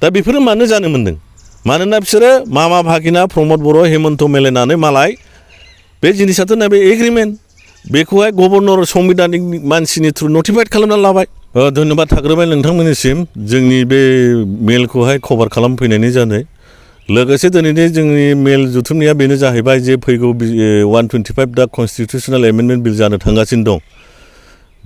दा बेफोरो मानो जानो मोन्दों मानोना बिसोरो मामा भागिना प्रमद बर' हेमन्त मिलायनानै मालाय बे जिनिसाथ' नैबे एग्रिमेन्ट बेखौहाय गभर्नर संबिधानिक मानसिनि थ्रु नटिफाइड खालामना लाबाय धन्यबाद थाग्रोबाय नोंथांमोननिसिम जोंनि बे मेलखौहाय कभार खालामफैनायनि जाहोनै लोगोसे दिनैनि जोंनि मेल जुथुमनाया बेनो जाहैबाय जे फैगौ 125 दा कनस्टिटिउसनेल एमेन्डमेन्ट बिल जानो थांगासिनो दं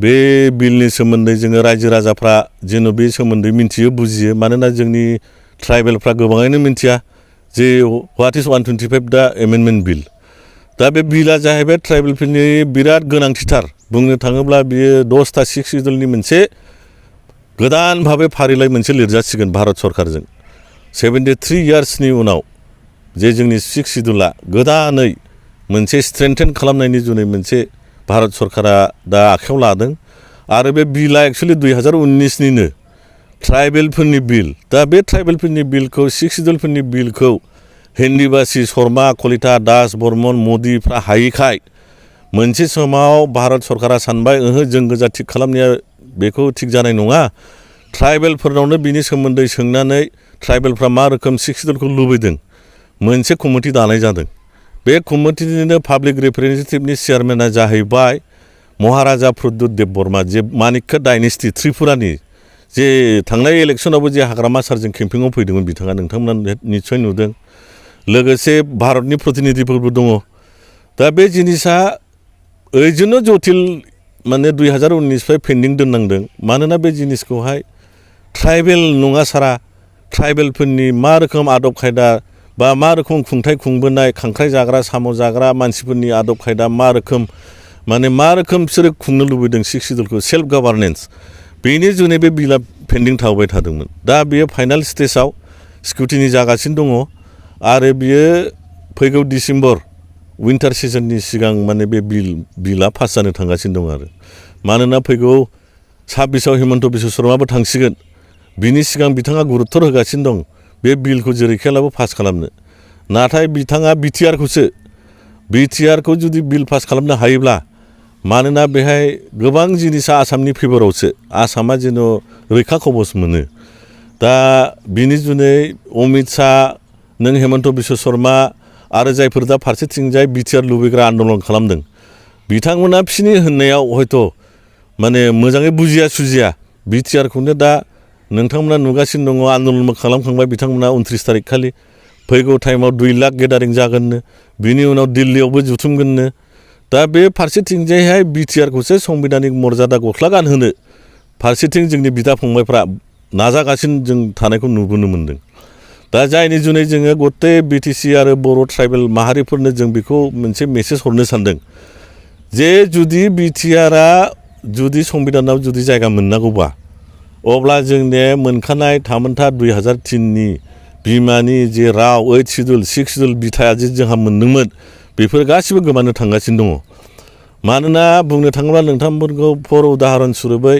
बे बिलनि सोमोन्दै जोङो रायजो राजाफ्रा जेन' बे सोमोन्दै मिन्थियो बुजियो मानोना जोंनि ट्राइबेलफ्रा गोबाङैनो मिन्थिया जे व्हाट इज 125 दा एमेन्डमेन्ट बिल दा बे बिला जाहैबाय ट्राइबेलफोरनि बिराद गोनांथिथार बुंनो थाङोब्ला बियो 10टा 6 सिडुलनि मोनसे गोदान भाबै फारिलाइ मोनसे लिरजासिगोन भारत सरकारजों 73 इयार्सनि उनाव जे जोंनि 6 सिडुला गोदानै मोनसे स्ट्रेंथेन खालामनायनि जुनै मोनसे भारत सरकारा दा आखायाव लादों आरो बे बिला एक्चुअलि 2019निनो ट्राइबेलफोरनि बिल दा बे ट्राइबेलफोरनि बिलखौ 6 सिडुलफोरनि बिलखौ हिन्दीबासी शर्मा कलिता दास बर्मन मोदीफ्रा हायैखाय मोनसे समाव भारत सरकारा सानबाय जों गोजा थिग खालामनाया बेखौ थिग जानाय नङा ट्राइबेलफोरनावनो बिनि सोमोन्दै सोंनानै ट्राइबेलफ्रा मा रोखोम 6 सिडुलखौ लुबैदों मोनसे कमिटि दानाय जादों बे कमिटिनिनो पाब्लिक रिप्रेजेन्टेटिभनि चेयारमेना जाहैबाय महाराजा प्रद्युत देब बर्मा जे मानिक्य डाइनेस्टि त्रिपुरानि जे थांनाय इलेक्सनावबो जे हाग्रामा सारजों केम्पिंआव फैदोंमोन बिथाङा नोंथांमोना निस्सय नुदों लोगोसे भारतनि प्रतिनिधिफोरबो दङ दा बे जिनिसा ओरैनो जटिल माने 2019निफ्राय पेन्डिं दोननांदों मानोना बे जिनिसखौहाय ट्राइबेल नङा सारा ट्राइबेलफोरनि मा रोखोम आदब खायदा बा मा रोखोम खुंथाय खुंबोनाय खांख्राइ जाग्रा साम' जाग्रा मानसिफोरनि आदब खायदा मा रोखोम बिसोरो खुंनो लुबैदों 6 सिडुलखौ सेल्फ गभार्नेन्स बेनि जुनै बे बिला पेन्डिं थाबाय थादोंमोन दा बेयो फाइनाल स्टेजाव स्क्रुटिनि जागासिनो दङ आरो बियो फैगौ डिसेम्बर विन्टार सिजननि सिगां माने बे बिला पास जानो थांगासिनो दं आरो मानोना फैगौ 26आव हेमन्त बिश्व शर्माबो थांसिगोन बिनि सिगां बिथाङा गुरुत्थ होगासिनो दं बे बिलखौ जेरैखियालाबो पास खालामनो नाथाय बिथाङा बिटिआरखौ जुदि बिल पास खालामनो हायोब्ला मानोना बेहाय गोबां जिनिसा आसामनि फेभरावसो आसामा जेन' रैखा कबच मोनो दा बिनि जुनै अमित शाह नों हेमन्त बिश्व शर्मा आरो जायफोर दा फारसेथिंजाय बिटिआर लुबैग्रा आन्दलन खालामदों बिथांमोना बिसिनि होननायाव हयथ' माने मोजाङै बुजिया सुजिया बिटिआरखौनो दा नोंथांमोना नुगासिनो दङ आन्दलनबो खालामखांबाय बिथांमोना 29 तारिख खालि फैगौ टाइमाव 2 लाख गेदारिं जागोननो बिनि उनाव दिल्लीयावबो जुथुमगोननो दा बे फारसेथिंजायहाय बिटिआरखौसो संबिधानिक मर्यादा गस्ला गानहोनो फारसेथिं जोंनि बिदा फंबायफ्रा नाजागासिनो जों थानायखौ नुबोनो मोन्दों दा जायनि जुनै जोङो गते बिटिसि आरो बर' ट्राइबेल माहारिफोरनो जों बेखौ मोनसे मेसेज हरनो सानदों जे जुदि बिटिआरआ जुदि संबिधानाव जुदि जायगा मोननांगौबा अब्ला जोंने मोनखानाय थामोनथा 2003नि बिमानि जे राव 8 सिडुल 6 सिडुल बिथाया जे जोंहा मोनदोंमोन बेफोर गासिबो गोमानो थांगासिनो दङ मानोना बुंनो थाङोब्ला नोंथांमोनखौ फर उदाहरन सुरुबै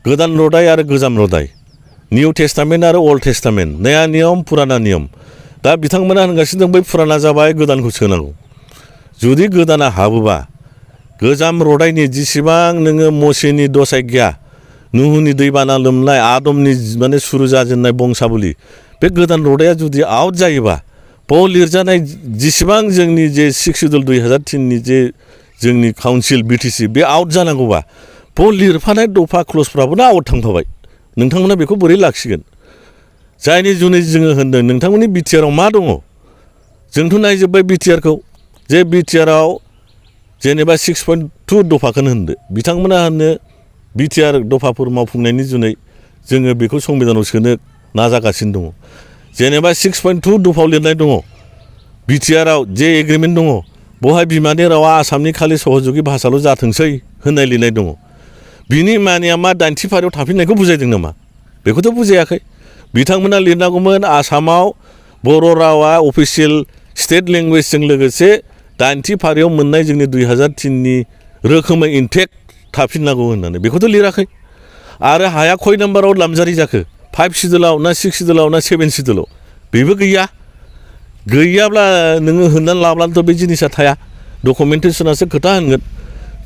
गोदान रदाय आरो गोजाम रदाय निउ टेस्टामेन्ट आरो अल्ड टेस्टामेन्ट नया नियम पुराना नियम दा बिथांमोना होनगासिनो दं बै पुराना जाबाय गोदानखौ सोनांगौ जुदि गोदाना हाबोबा गोजाम रदायनि जेसेबां नोङो मसेनि दसाइग्या नुहुनि दैबाना लोमनाय आदमनि माने सुरु जाजेननाय बंसाबुलि बे गोदान रदाया जुदि आउट जायोबा बाव लिरजानाय जेसेबां जोंनि जे 6 सिडुल 2003नि जे जोंनि काउन्सिल बिटिसि बे आउट जानांगौबा बाव लिरफानाय दफा क्लजफ्राबो आउट थांफाबाय नोंथांमोना बेखौ बोरै लाखिगोन जायनि जुनै जोङो होनदों नोंथांमोननि बिटिआराव मा दङ जोंथ' नायजोब्बाय बिटिआरखौ जे बिटिआराव जेनेबा 6.2 दफाखौनो होनदो बिथांमोना होनो बिटिआर दफाफोर मावफुंनायनि जुनै जोङो बेखौ संबिधानाव सोनो नाजागासिनो दङ जेनेबा 6.2 दफायाव लिरनाय दङ बिटिआराव जे एग्रिमेन्ट दङ बहाय बिमानि रावा आसामनि खालि सहजुगि भाषाल' जाथोंसै होननाय लिरनाय दङ बिनि मानिया मा दाइनथि फारियाव थाफिननायखौ बुजायदों नामा बेखौथ' बुजायाखै बिथांमोना लिरनांगौमोन आसामाव बर' रावा अफिसियेल स्टेट लेंगुवेजजों लोगोसे दाइनथि फारियाव मोननाय जोंनि 2003नि रोखोमै इनटेक्ट थाफिननांगौ होननानै बेखौथ' लिराखै आरो हाया खय नाम्बाराव लामजारि जाखो 5 सिडुलाव ना 6 सिडुलाव ना 7 सिडुलाव बेबो गैयाब्ला नोङो होननानै लाब्लानोथ' बे जिनिसा थाया डकुमेन्टेसनासो खोथा होनगोन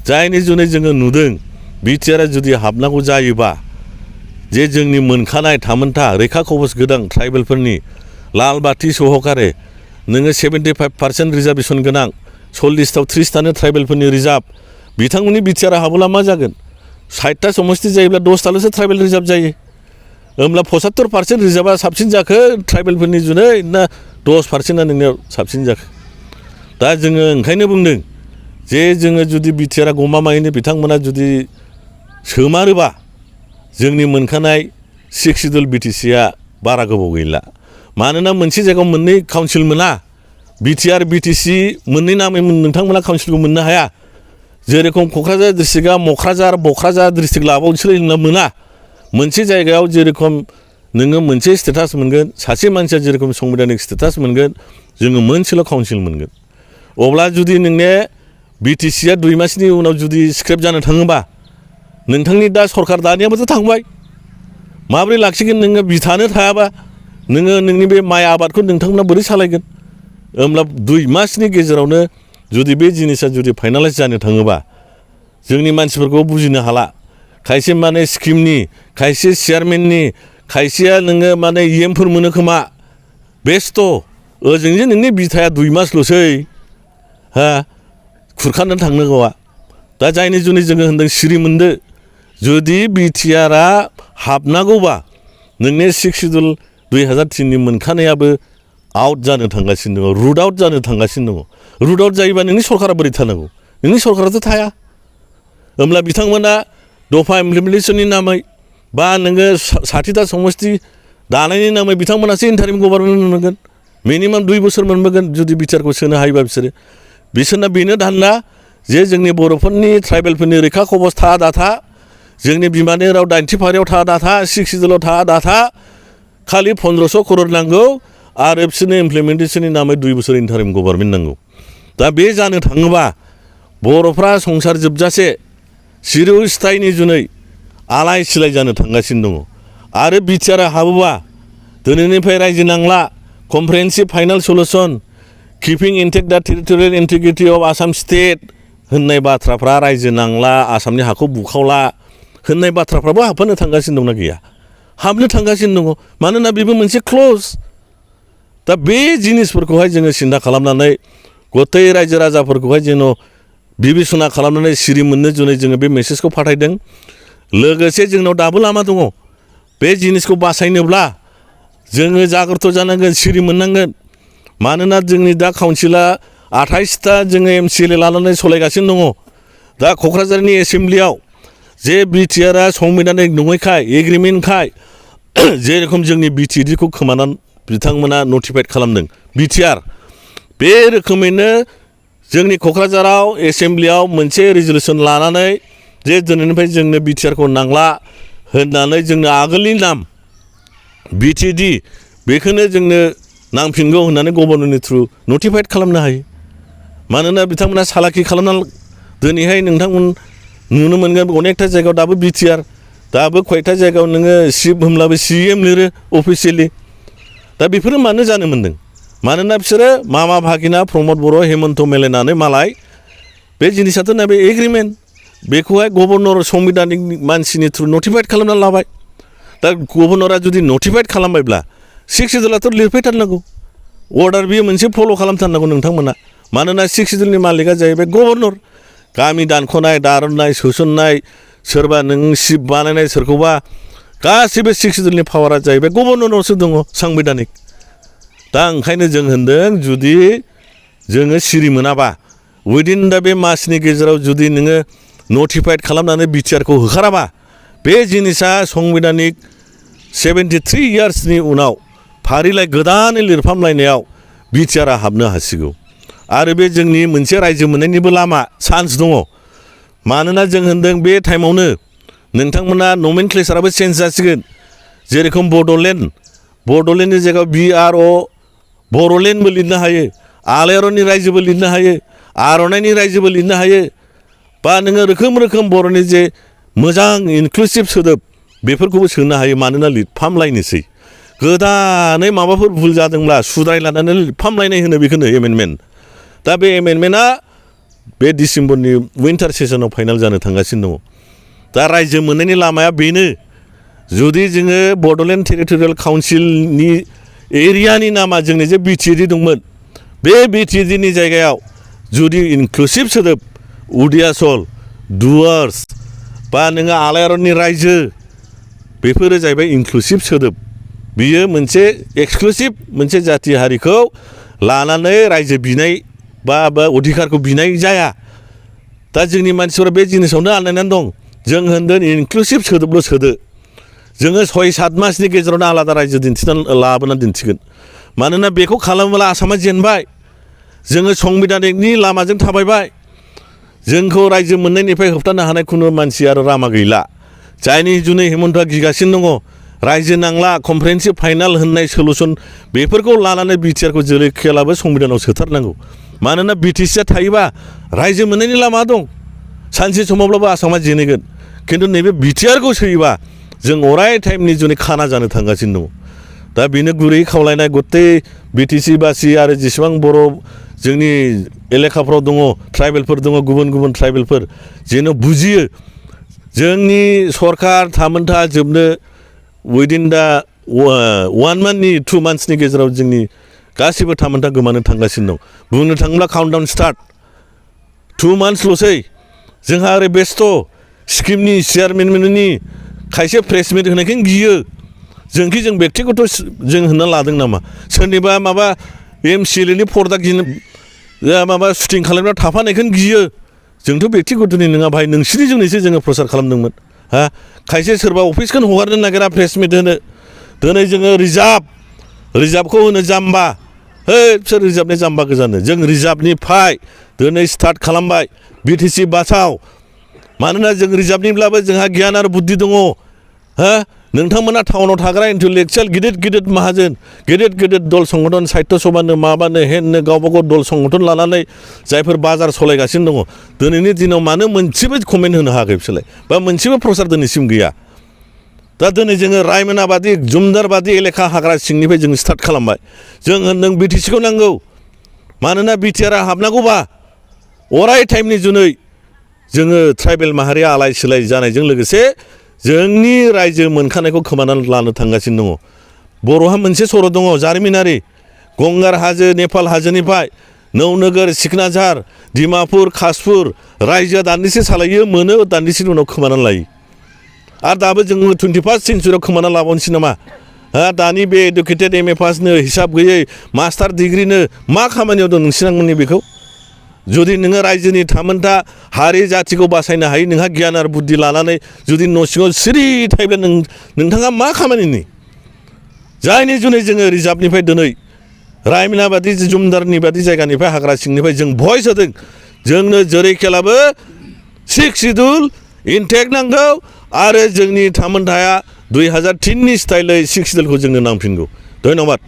जायनि जुनै जोङो नुदों बिटिआरआ जुदि हाबनांगौ जायोबा जे जोंनि मोनखानाय थामोनथा रैखा कवच गोनां ट्राइबेलफोरनि लाल बाथि सहकारे नोङो 75% रिजार्भेसन गोनां 40थाव 30थानो ट्राइबेलफोरनि रिजार्भ बिथांमोननि बिटिआर हाबोला मा जागोन 60ता समस्ति जायोब्ला 10थाल'सो ट्राइबेल रिजार्भ जायो होमब्ला 75% रिजार्भआ साबसिन जाखो ट्राइबेलफोरनि जुनै ना 10%आ नोंनियाव साबसिन जाखो दा जोङो ओंखायनो बुंदों जे जोङो जुदि बिटिआरआ गमामायैनो बिथांमोना जुदि सोमारोबा जोंनि मोनखानाय 6 सिडुल बिटिसिआ बारा गोबाव गैला मानोना मोनसे जायगायाव मोननै काउन्सिल मोना बिटिआर बिटिसि मोननै नामै नोंथांमोना काउन्सिलखौ मोननो हाया जेरेखम क'क्राझार डिस्ट्रिक्टआ बक्राझार डिस्ट्रिक्ट लाबावसो होनना मोना मोनसे जायगायाव जेरेखम नोङो मोनसे स्टेटास मोनगोन सासे मानसिया जेरेखम संबिधानिक स्टेटास मोनगोन जोङो मोनसेल' काउन्सिल मोनगोन अब्ला जुदि नोंने बिटिसिआ 2 मासनि उनाव जुदि स्क्रेप जानो थाङोबा नोंथांनि दा सरकार दानियाबोथ' थांबाय माबोरै लाखिगोन नोङो बिथानो थायाबा नोङो नोंनि बे माइ आबादखौ नोंथांमोना बोरै सालायगोन होमब्ला 2 मासनि गेजेरावनो जुदि बे जिनिसा जुदि फाइनालाइज जानो थाङोबा जोंनि मानसिफोरखौ बुजिनो हाला खायसे माने स्किमनि खायसे चेयारमेननि खायसेया नोङो माने इएमफोर मोनो खोमा बेस्थ' ओजोंजे नोंनि बिथाया 2 मासल'सै हा खुरखानो थांनांगौआ दा जायनि जुनै जोङो होनदों सिरि मोनदो जुदि बिटिआरआ हाबनांगौबा नोंनि 6 सिडुल 2003नि मोनखानायाबो आउट जानो थांगासिनो दङ रुट आउट जानो थांगासिनो दङ रुट आउट जायोबा नोंनि सरकारा बोरै थानांगौ नोंनि सरकाराथ' थाया होमब्ला बिथांमोना दफा इमप्लिमेन्टेसननि नामै बा नोङो 60ता समस्ति दानायनि नामै बिथांमोनासो इन्टारिम गभर्नमेन्ट मोनगोन मिनिमाम 2 बोसोर मोनबोगोन जुदि बिटिआरखौ सोनो हायोबा बिसोरना बेनो धान्दा जे जोंनि बर'फोरनि ट्राइबेलफोरनि रैखा कवच था दाथा जोंनि बिमानि राव 80 फारियाव था दाथा 6 सिडुलाव था दाथा खालि 1500 करोड़ नांगौ आरो बिसोरनो इमप्लिमेन्टेसननि नामै 2 बोसोर इन्टारिम गभर्नमेन्ट नांगौ दा बे जानो थाङोबा बर'फ्रा संसार जोबजासे चिरस्थायनि जुनै आलाय सिलाय जानो थांगासिनो दङ आरो बिटिआरआ हाबोबा दिनैनिफ्राय रायजो नांला कमप्रिहेन्सिभ फाइनाल सलुसन किपिं इन्टेक्ट दा territorial integrity of Assam state होननाय बाथ्राफ्रा रायजो नांला आसामनि हाखौ बुखावला होननाय बाथ्राफ्राबो हाबफानो थांगासिनो दंना गैया हाबनो थांगासिनो दङ मानोना बेबो मोनसे क्ल'ज दा बे जिनिसफोरखौहाय जोङो सिन्था खालामनानै गथै रायजो राजाफोरखौहाय जेन' बिबेसना खालामनानै सिरि मोननो जुनै जोङो बे मेसेजखौ फाथायदों लोगोसे जोंनाव दाबो लामा दङ बे जिनिसखौ बासायनोब्ला जोङो जाग्रत जानांगोन सिरि मोननांगोन मानोना जोंनि दा काउन्सिला 28ता जोङो एमसिएलए लानानै सालायगासिनो दङ दा क'क्राझारनि एसेम्ब्लियाव जे बिटिआरआ संबिधानिक नङैखाय एग्रिमेन्टखाय जेरेखम जोंनि बिटिडिखौ खोमानानै बिथांमोना नटिफाइड खालामदों बिटिआर बे रोखोमैनो जोंनि क'क्राझाराव एसेम्ब्लियाव मोनसे रेजलिउसन लानानै जे दिनैनिफ्राय जोंनो बिटिआरखौ नांला होननानै जोंनो आगोलनि नाम बिटिडि बेखौनो जोंनो नांफिनगौ होननानै गभर्नरनि थ्रु नटिफाइड खालामनो हायो मानोना बिथांमोना सालाखि खालामना दिनैहाय नोंथांमोन नुनो मोनगोन अनेकथा जायगायाव दाबो बिटिआर दाबो खयथा जायगायाव नोङो सिफ होमब्लाबो सिएम लिरो अफिसियेलि दा बेफोरो मानो जानो मोन्दों मानोना बिसोरो मामा भागिना प्रमद बर' हेमन्त मिलायनानै मालाय बे जिनिसाथ' ना बे एग्रिमेन्ट बेखौहाय गभर्नर संबिधानिक मानसिनि थ्रु नटिफाइड खालामना लाबाय दा गभर्नरा जुदि नटिफाइड खालामबायब्ला 6 सिडुलाथ' लिरफैथारनांगौ अर्डार बियो मोनसे फल' खालामथारनांगौ नोंथांमोना मानोना 6 सिडुलनि मालिकआ जाहैबाय गभर्नर गामि दानख'नाय दारननाय सोसननाय सोरबा नों सिफ बानायनाय सोरखौबा गासैबो 6 सिडुलनि पावारा जाहैबाय गभर्नरनावसो दङ सांबिधानिक दा ओंखायनो जों होनदों जुदि जोङो सिरि मोनाबा उइदिन दा बे मासनि गेजेराव जुदि नोङो नटिफाइड खालामनानै बिटिआरखौ होखाराबा बे जिनिसा संबिधानिक 73 इयार्सनि उनाव फारिलाइ गोदानै लिरफामलायनायाव बिटिआरआ हाबनो हासिगौ आरो बे जोंनि मोनसे रायजो मोननायनिबो लामा चान्स दङ मानोना जों होनदों बे टाइमावनो नोंथांमोना नमेनक्लेचाराबो चेन्ज जासिगोन जेरेखम बड'लेण्डनि जायगायाव BRO बर'लेण्डबो लिरनो हायो आलायारननि रायजोबो लिरनो हायो आर'नाइनि रायजोबो लिरनो हायो बा नोङो रोखोम रोखोम बर'नि जे मोजां इनक्लुसिभ सोदोब बेफोरखौबो सोनो हायो मानोना लिरफामलायनोसै गोदानै माबाफोर भुल जादोंब्ला सुद्राय लानानै लिरफामलायनाय होनो बेखौनो एमेन्डमेन्ट दा बे एमेन्डमेन्टआ बे डिसेम्बरनि उइन्टार सेसनाव फाइनाल जानो थांगासिनो दङ दा रायजो मोननायनि लामाया बेनो जुदि जोङो बड'लेण्ड टेरिटरियेल काउन्सिलनि एरियानि नामा जोंनि जे बिटिएडि दंमोन बे बिटिएडिनि जायगायाव जुदि इनक्लुसिभ सोदोब उदियासल डुवार्स बा नोङो आलायारननि रायजो बेफोरो जाहैबाय इनक्लुसिभ सोदोब बियो मोनसे एक्सक्लुसिभ मोनसे जाथि हारिखौ लानानै रायजो बिनाय बा अधिकारखौ बिनाय जाया दा जोंनि मानसिफोरा बे जिनिसावनो आन्दायनानै दं जों होनदों इनक्लुसिभ सोदोबल' सोदो जोङो 6-7 मासनि गेजेरावनो आलादा रायजो लाबोनानै दिन्थिगोन मानोना बेखौ खालामोब्ला आसामा जेनबाय जोङो संबिधानिकनि लामाजों थाबायबाय जोंखौ रायजो मोननायनिफ्राय होबथानो हानाय खुनु मानसि आरो लामा गैला जायनि जुनै हेमन्तआ गिगासिनो दङ रायजो नांला कमप्रेहेन्सिभ फाइनाल होननाय सलुसन बेफोरखौ लानानै बिटिआरखौ जोलै खेलाबो संबिधानाव सोथारनांगौ मानोना बिटिसिआ थायोबा रायजो मोननायनि लामा दं सानसे समावब्लाबो आसामा जेनगोन खिन्थु नैबे बिटिआरखौ सोयोबा जों अराय टाइमनि जुनै खाना जानो थांगासिनो दङ दा बेनो गुरै खावलायनाय गथै बिटिसि बासि आरो जेसेबां बर' जोंनि एलेखाफ्राव दङ ट्राइबेलफोर दङ गुबुन गुबुन ट्राइबेलफोर जेन' बुजियो जोंनि सरकार थामोनथा जोबनो उइदिन दा 1 मान्थनि 2 मान्थ्सनि गेजेराव जोंनि गासिबो थामोनथा गोमानो थांगासिनो दं बुंनो थाङोब्ला काउन्टडाउन स्टार्ट 2 मान्थ्सल'सै जोंहा ओरै बेस्थ' स्किमनि चेयारमेननि खायसे प्रेसमिट होनायखौनो गियो जोंखि जों बेक्तिगत जों होनना लादों नामा सोरनिबा माबा एमसिएलएनि पर्दा माबा शुटिं खालामनायाव थाफानायखौनो गियो जोंथ' बेक्तिगतनि नङा भाइ नोंसिनि जुनैसो जोङो प्रसार खालामदोंमोन हा खायसे सोरबा अफिसखौनो हगारनो नागिरा प्रेसमिट होनो दिनै जोङो रिजार्भखौ होनो जाम्बा है सोर रिजार्भनि जाम्बा गोजानो जों रिजार्भनिफ्राय दिनै स्टार्ट खालामबाय बिटिसि बासाव मानोना जों रिजार्भनिब्लाबो जोंहा गियान आरो बुद्धि दङ हा नोंथांमोना टाउनाव थाग्रा इन्टेलेक्सुवेल गिदिर माहाजोन गिदिर दल संगठन साहित्य सभानो माबानो हेननो गावबागाव दल संगठन लानानै जायफोर बाजार सालायगासिनो दङ दिनैनि दिनाव मानो मोनसेबो कमेन्ट होनो हायाखै बिसोरलाय बा मोनसेबो प्रसार दिनैसिम गैया दा दिनै जोङो रायमना बादि जुमदार बादि एलेखा हाग्रा सिंनिफ्राय जों स्टार्ट खालामबाय जों होनदों बिटिसिखौ नांगौ मानोना बिटिआरआ हाबनांगौबा अराय टाइमनि जुनै जोङो ट्राइबेल माहारिया आलाय सिलाय जानायजों लोगोसे जोंनि रायजो मोनखानायखौ खोमानानै लानो थांगासिनो दङ बर'हा मोनसे सर' दङ जारिमिनारि गंगार हाजो नेपाल हाजोनिफ्राय नौनोगोर सिकनाझार डिमापुर कासपुर रायजोआ दान्दिसे सालायो मोनो दान्दिसेनि उनाव खोमानानै लायो आरो दाबो जोङो 21st सेन्सुरियाव खोमानानै लाबावनोसै नामा दानि बे एडुकेटेड एमए पासनो हिसाब गैयै मास्टार डिग्रिनो मा खामानियाव दं नोंसिनांमोननि बेखौ जुदि नोङो रायजोनि थामोनथा हारि जाथिखौ बासायनो हायो नोंहा गियान आरो बुद्धि लानानै जुदि न' सिङाव सिरि थायोब्ला नोंथाङा मा खामानिनि जायनि जुनै जोङो रिजार्भनिफ्राय दिनै रायमना बादि जुमदारनि बादि जायगानिफ्राय हाग्रा सिंनिफ्राय जों भइस होदों जोंनो जेरैखेलाबो 6 सिडुल इनटेक नांगौ आरो जोंनि थामोनथाया 2003नि स्टाइलै 6 सिडुलखौ जोंनो नांफिनगौ धन्यबाद।